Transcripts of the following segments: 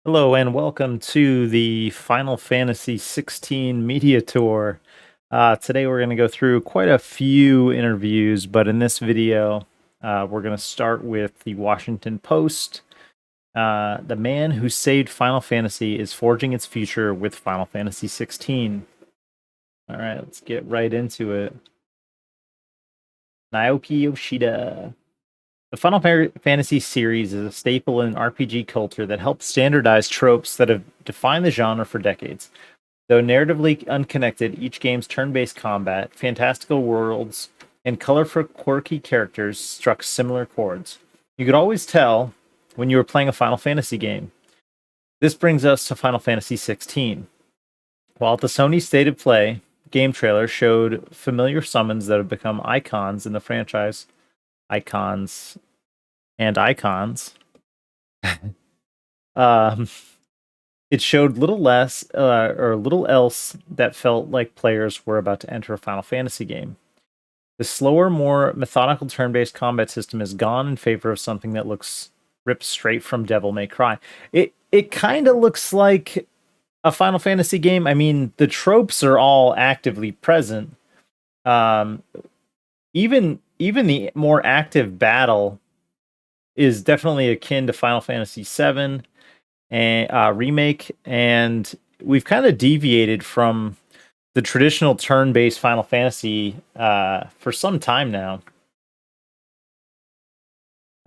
Hello and welcome to the Final Fantasy XVI media tour. Today we're going to go through quite a few interviews, but in this video, we're going to start with the Washington Post. The man who saved Final Fantasy is forging its future with Final Fantasy XVI. All right, let's get right into it. Naoki Yoshida. The Final Fantasy series is a staple in RPG culture that helps standardize tropes that have defined the genre for decades. Though narratively unconnected, each game's turn-based combat, fantastical worlds, and colorful, quirky characters struck similar chords. You could always tell when you were playing a Final Fantasy game. This brings us to Final Fantasy XVI. While the Sony State of Play game trailer showed familiar summons that have become icons in the franchise, icons and icons, um, it showed little less or little else that felt like players were about to enter a Final Fantasy game. The slower, more methodical turn-based combat system is gone in favor of something that looks ripped straight from Devil May Cry. It kind of looks like a Final Fantasy game. I mean, the tropes are all actively present. Um, even the more active battle is definitely akin to Final Fantasy VII and remake, and we've kind of deviated from the traditional turn-based Final Fantasy for some time now.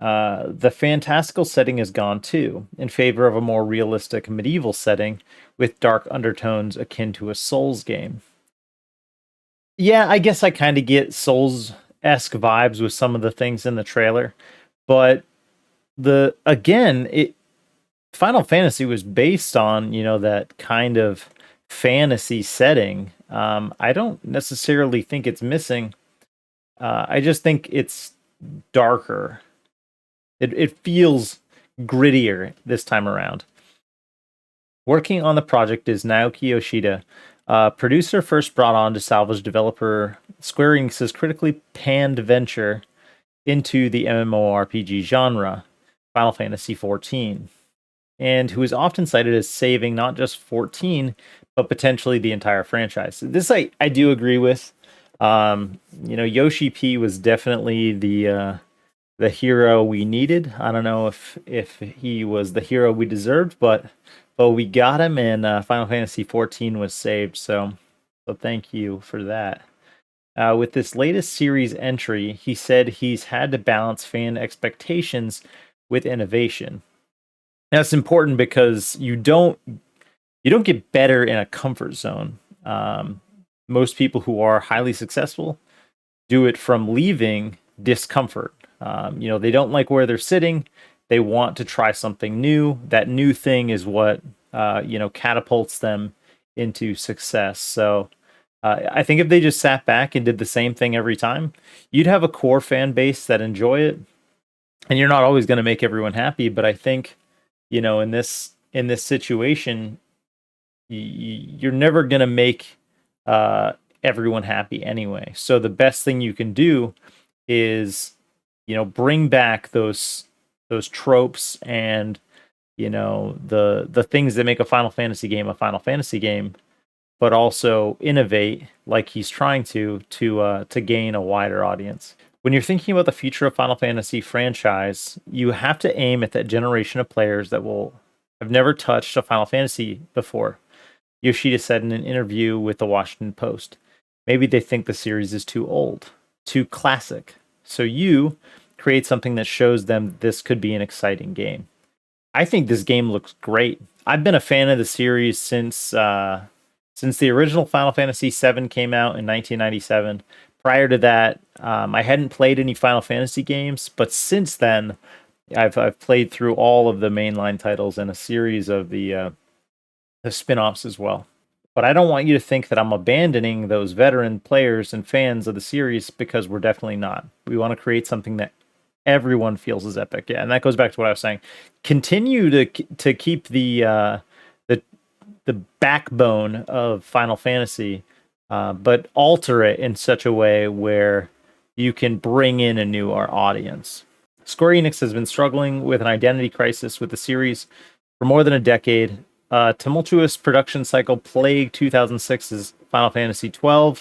The fantastical setting is gone too, in favor of a more realistic medieval setting with dark undertones akin to a Souls game. Yeah, I guess I kind of get Souls-esque vibes with some of the things in the trailer, but it Final Fantasy was based on, that kind of fantasy setting. I don't necessarily think it's missing. I just think it's darker. It feels grittier this time around. Working on the project is Naoki Yoshida, producer first brought on to salvage developer Square Enix's critically panned venture into the MMORPG genre, Final Fantasy XIV, and who is often cited as saving not just 14, but potentially the entire franchise. This I do agree with. Yoshi P was definitely the hero we needed. I don't know if he was the hero we deserved, but we got him, and Final Fantasy XIV was saved. So thank you for that. With this latest series entry, he said he's had to balance fan expectations with innovation. That's important because you don't get better in a comfort zone. Most people who are highly successful do it from leaving discomfort. They don't like where they're sitting. They want to try something new. That new thing is what catapults them into success. So I think if they just sat back and did the same thing every time, you'd have a core fan base that enjoy it. And you're not always going to make everyone happy, but I think in this situation, you're never going to make everyone happy anyway. So the best thing you can do is bring back those tropes and the things that make a Final Fantasy game, but also innovate like he's trying to gain a wider audience. When you're thinking about the future of Final Fantasy franchise, you have to aim at that generation of players that will have never touched a Final Fantasy before. Yoshida said in an interview with the Washington Post. Maybe they think the series is too old, too classic. So you create something that shows them this could be an exciting game. I think this game looks great. I've been a fan of the series since the original Final Fantasy VII came out in 1997. Prior to that, I hadn't played any Final Fantasy games, but since then, I've played through all of the mainline titles and a series of the spin-offs as well. But I don't want you to think that I'm abandoning those veteran players and fans of the series, because we're definitely not. We want to create something that everyone feels is epic. Yeah, and that goes back to what I was saying. Continue to keep the backbone of Final Fantasy, but alter it in such a way where you can bring in a new audience. Square Enix has been struggling with an identity crisis with the series, For more than a decade, a tumultuous production cycle plagued 2006's Final Fantasy XII.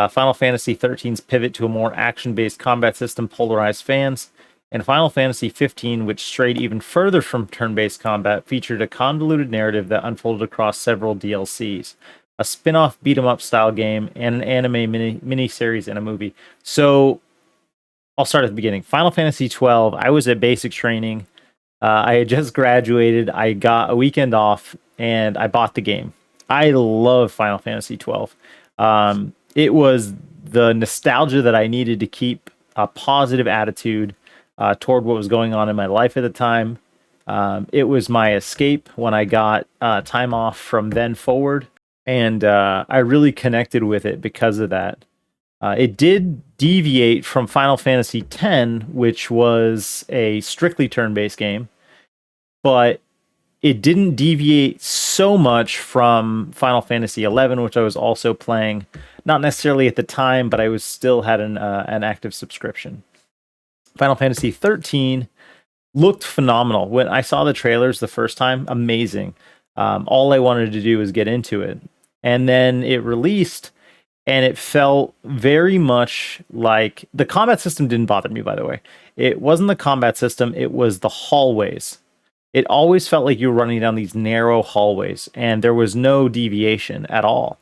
Final Fantasy XIII's pivot to a more action-based combat system polarized fans, and Final Fantasy XV, which strayed even further from turn-based combat, featured a convoluted narrative that unfolded across several DLCs, a spin-off beat-em-up style game, and an anime mini-series and a movie. So I'll start at the beginning. Final Fantasy XII, I was at basic training. I had just graduated. I got a weekend off, and I bought the game. I love Final Fantasy XII. It was the nostalgia that I needed to keep a positive attitude toward what was going on in my life at the time. It was my escape when I got time off from then forward, and I really connected with it because of that. It did deviate from Final Fantasy X, which was a strictly turn-based game, but it didn't deviate so much from Final Fantasy XI, which I was also playing, not necessarily at the time, but I was still had an active subscription. Final Fantasy XIII looked phenomenal. When I saw the trailers the first time, amazing. All I wanted to do was get into it. And then it released, and it felt very much like the combat system didn't bother me, by the way. It wasn't the combat system, it was the hallways. It always felt like you were running down these narrow hallways, and there was no deviation at all.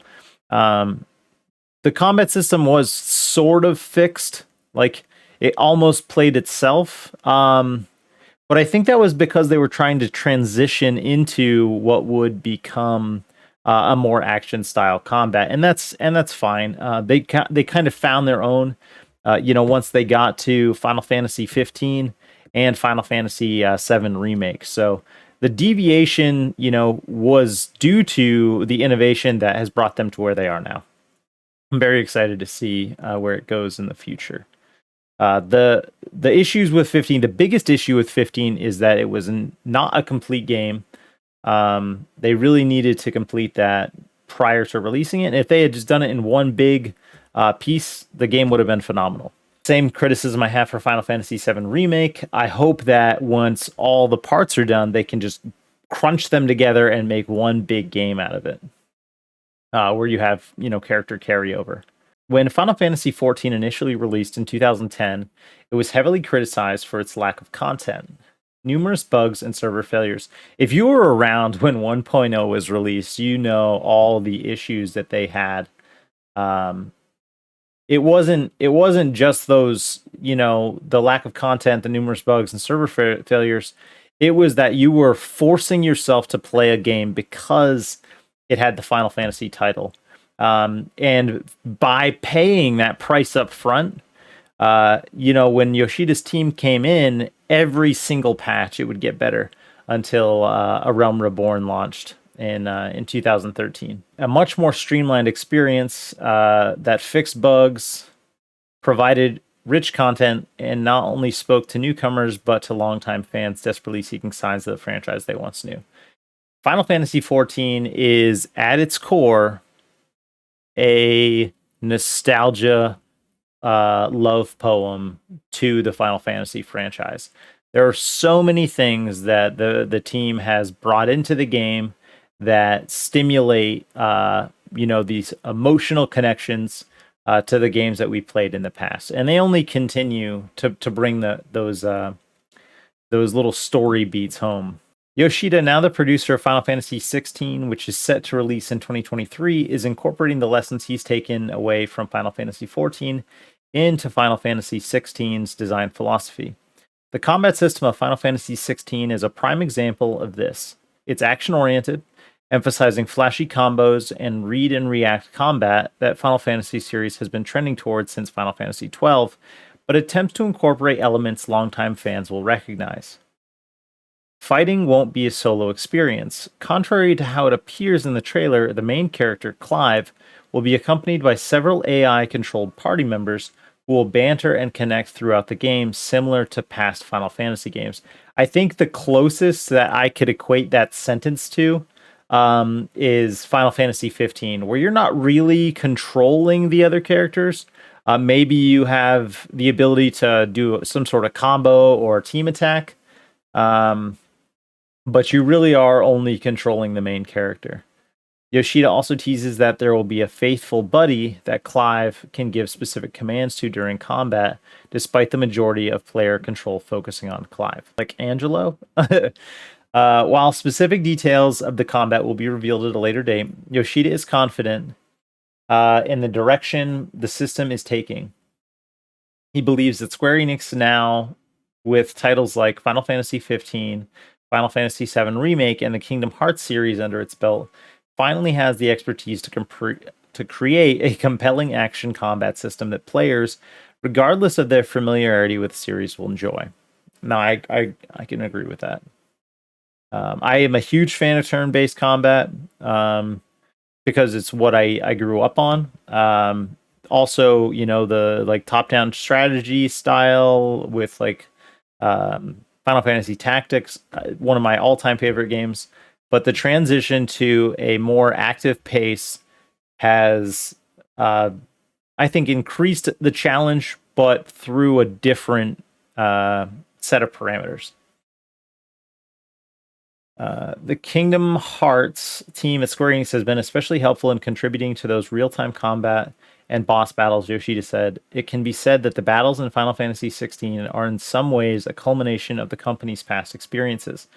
The combat system was sort of fixed, like it almost played itself. But I think that was because they were trying to transition into what would become a more action style combat, and that's fine. They kind of found their own, once they got to Final Fantasy 15 and Final Fantasy VII Remake. So the deviation, was due to the innovation that has brought them to where they are now. I'm very excited to see where it goes in the future. The issues with 15, the biggest issue with 15 is that it was not a complete game. They really needed to complete that prior to releasing it. And if they had just done it in one big piece, the game would have been phenomenal. Same criticism I have for Final Fantasy VII Remake. I hope that once all the parts are done, they can just crunch them together and make one big game out of it, where you have, character carryover. When Final Fantasy XIV initially released in 2010, it was heavily criticized for its lack of content, numerous bugs, and server failures. If you were around when 1.0 was released, you know all the issues that they had. It wasn't just those, the lack of content, the numerous bugs and server failures. It was that you were forcing yourself to play a game because it had the Final Fantasy title. And by paying that price up front, when Yoshida's team came in, every single patch, it would get better until A Realm Reborn launched in 2013. A much more streamlined experience that fixed bugs, provided rich content, and not only spoke to newcomers, but to longtime fans desperately seeking signs of the franchise they once knew. Final Fantasy XIV is, at its core, a nostalgia love poem to the Final Fantasy franchise. There are so many things that the team has brought into the game that stimulate these emotional connections to the games that we played in the past, and they only continue to bring those little story beats home. Yoshida, now the producer of Final Fantasy XVI, which is set to release in 2023, is incorporating the lessons he's taken away from Final Fantasy XIV into Final Fantasy XVI's design philosophy. The combat system of Final Fantasy XVI is a prime example of this. It's action-oriented, emphasizing flashy combos and read and react combat that Final Fantasy series has been trending towards since Final Fantasy XII, but attempts to incorporate elements longtime fans will recognize. Fighting won't be a solo experience. Contrary to how it appears in the trailer, the main character, Clive, will be accompanied by several AI-controlled party members who will banter and connect throughout the game, similar to past Final Fantasy games. I think the closest that I could equate that sentence to is Final Fantasy 15, where you're not really controlling the other characters. Maybe you have the ability to do some sort of combo or team attack. but you really are only controlling the main character. Yoshida also teases that there will be a faithful buddy that Clive can give specific commands to during combat, despite the majority of player control focusing on Clive. Like Angelo? While specific details of the combat will be revealed at a later date, Yoshida is confident in the direction the system is taking. He believes that Square Enix now, with titles like Final Fantasy XV, Final Fantasy VII Remake, and the Kingdom Hearts series under its belt, finally has the expertise to create a compelling action combat system that players, regardless of their familiarity with the series, will enjoy. Now, I can agree with that. I am a huge fan of turn-based combat because it's what I grew up on. Also, you know, the like top-down strategy style with like Final Fantasy Tactics, one of my all-time favorite games. But the transition to a more active pace has, I think, increased the challenge, but through a different set of parameters. The Kingdom Hearts team at Square Enix has been especially helpful in contributing to those real-time combat and boss battles, Yoshida said. It can be said that the battles in Final Fantasy XVI are in some ways a culmination of the company's past experiences.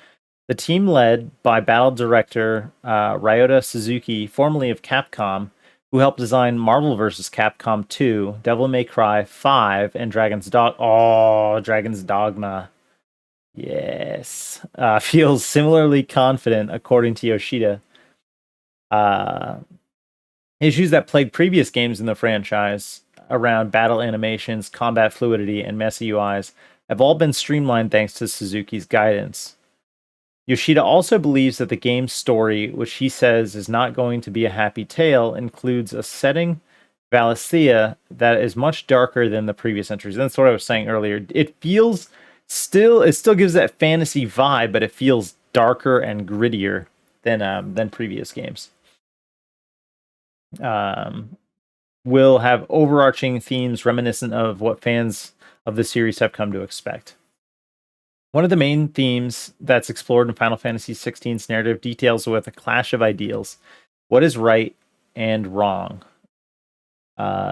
The team, led by battle director Ryota Suzuki, formerly of Capcom, who helped design Marvel vs. Capcom 2, Devil May Cry 5, and Dragon's Dogma. Yes. Feels similarly confident, according to Yoshida. Issues that plagued previous games in the franchise around battle animations, combat fluidity, and messy UIs have all been streamlined thanks to Suzuki's guidance. Yoshida also believes that the game's story, which he says is not going to be a happy tale, includes a setting, Valisthea, that is much darker than the previous entries. And that's what I was saying earlier. It still gives that fantasy vibe, but it feels darker and grittier than previous games. Will have overarching themes reminiscent of what fans of the series have come to expect. One of the main themes that's explored in Final Fantasy XVI's narrative deals with a clash of ideals. What is right and wrong?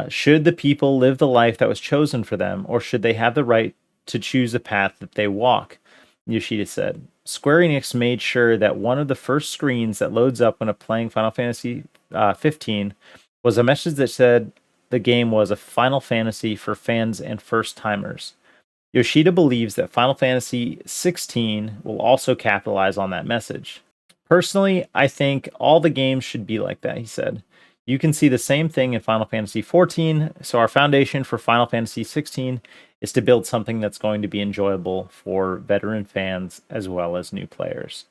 Should the people live the life that was chosen for them, or should they have the right to choose the path that they walk? Yoshida said. Square Enix made sure that one of the first screens that loads up when playing Final Fantasy 15 was a message that said the game was a Final Fantasy for fans and first-timers. Yoshida believes that Final Fantasy XVI will also capitalize on that message. Personally, I think all the games should be like that, he said. You can see the same thing in Final Fantasy XIV, so our foundation for Final Fantasy XVI is to build something that's going to be enjoyable for veteran fans as well as new players.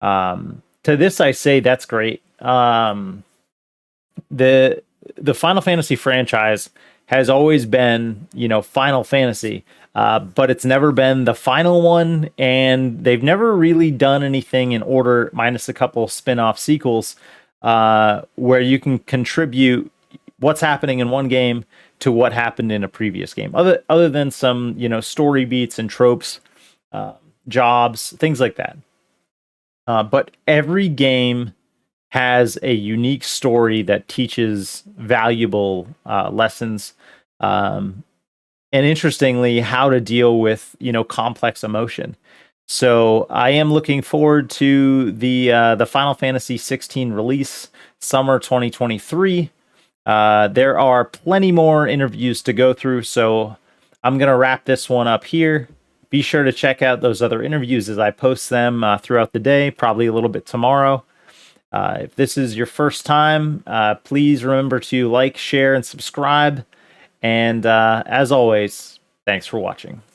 To this, I say that's great. The Final Fantasy franchise has always been, you know, Final Fantasy, but it's never been the final one, and they've never really done anything in order, minus a couple spin-off sequels, where you can contribute what's happening in one game to what happened in a previous game, other than some, you know, story beats and tropes, jobs, things like that. But every game has a unique story that teaches valuable lessons, and interestingly, how to deal with, you know, complex emotion. So I am looking forward to the Final Fantasy XVI release, summer 2023. There are plenty more interviews to go through, so I'm gonna wrap this one up here. Be sure to check out those other interviews as I post them throughout the day, probably a little bit tomorrow. If this is your first time, please remember to like, share, and subscribe. And as always, thanks for watching.